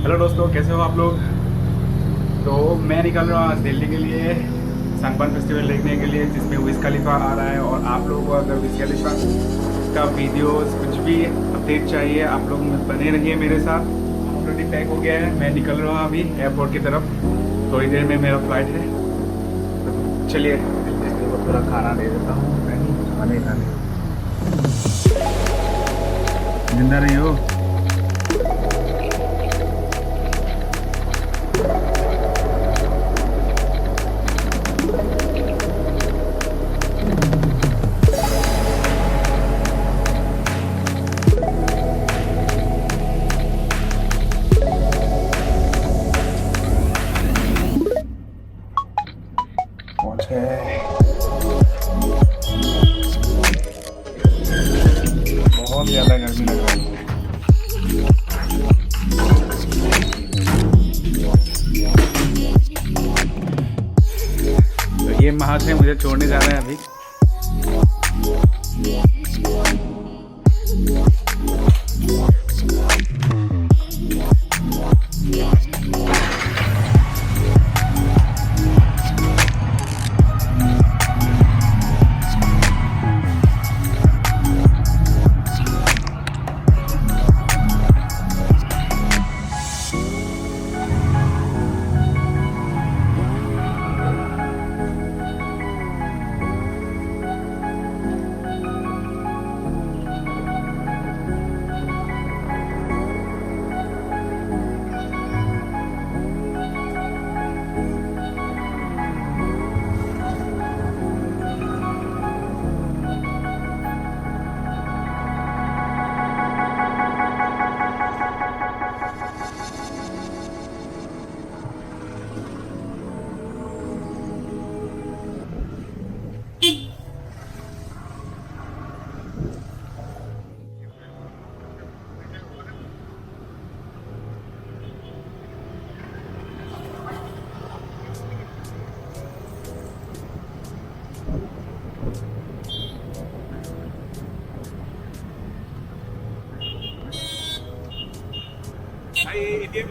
Hello दोस्तों, कैसे हो आप लोग। तो मैं निकल रहा हूँ आज दिल्ली के लिए सनबर्न फेस्टिवल देखने के लिए, जिसमें विज़ खलीफा आ रहा है। और आप लोगों को अगर विज़ खलीफा का वीडियोस कुछ भी अपडेट चाहिए, आप लोग बने रहिए मेरे साथ। ऑलरेडी पैक हो गया है, मैं निकल रहा हूँ अभी एयरपोर्ट की तरफ। थोड़ी देर में मेरा फ्लाइट है, तो चलिए को थोड़ा खाना दे देता हूँ। खाने जिंदा नहीं हो। पहुंच गए। बहुत ज़्यादा गर्मी लग रही है। तो ये महाशय मुझे छोड़ने जा रहे हैं अभी। एटीएम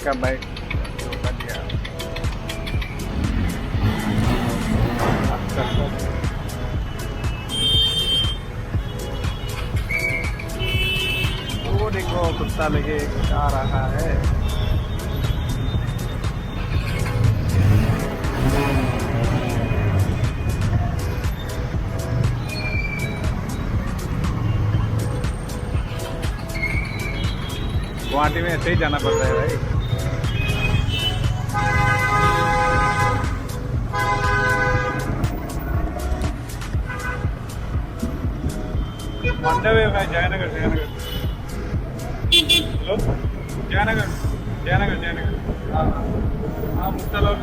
का बाइक कर दिया। वो देखो कुत्ता लेके आ रहा है। गुवाहाटी में ऐसे ही जाना पड़ता है भाई। मंडवे भाई जयनगर जयनगर। हेलो जयनगर जयनगर जयनगर। हाँ मुस्तल और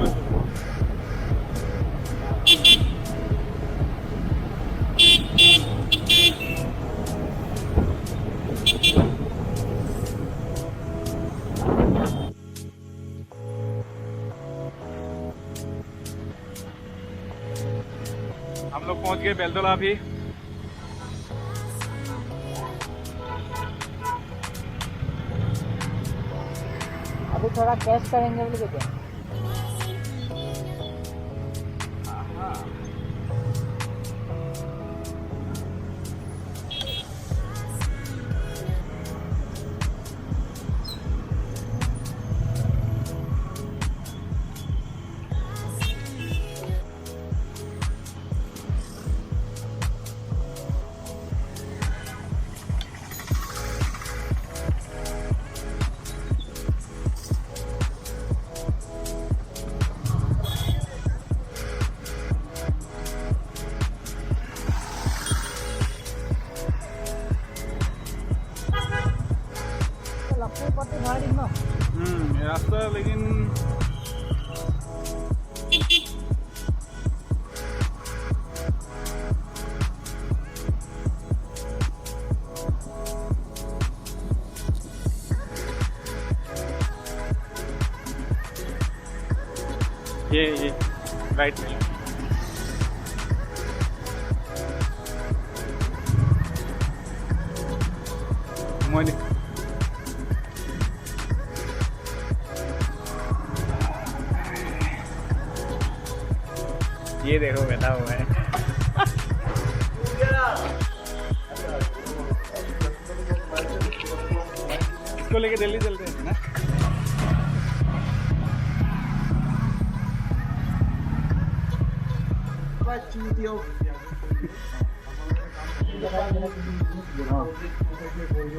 हम लोग पहुंच गए बेलतला भी। अभी थोड़ा कैश करेंगे बोले क्या? रास्ता लेकिन ये राइट में मोनी ये देखो बैठा हुआ है इसको लेके दिल्ली चलते हैं ना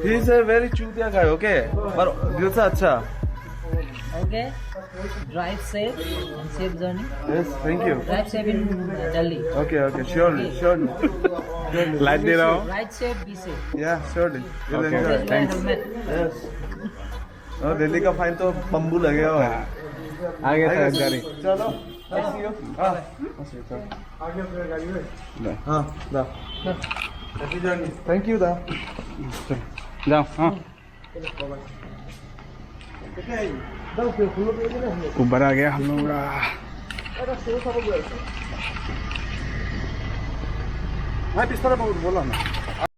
He is a very चूतिया guy, okay? पर दिल से अच्छा. Okay. Drive safe and safe journey. Yes, thank you. Drive safe in Delhi. Okay, surely. Light दे रहा हूँ Ride safe, be safe. Yeah, surely. You'll Okay, enjoy. Please wear helmet. Yes. और दिल्ली का fine तो बम्बू लगेगा हुआ है. आगे था गाड़ी चलो. Thank you. हाँ. हाँ, दा. Happy journey. Thank you, दा. जाओ हाँ ऊबर आ गया हम लोग हाँ, पिस्तौल बोला ना.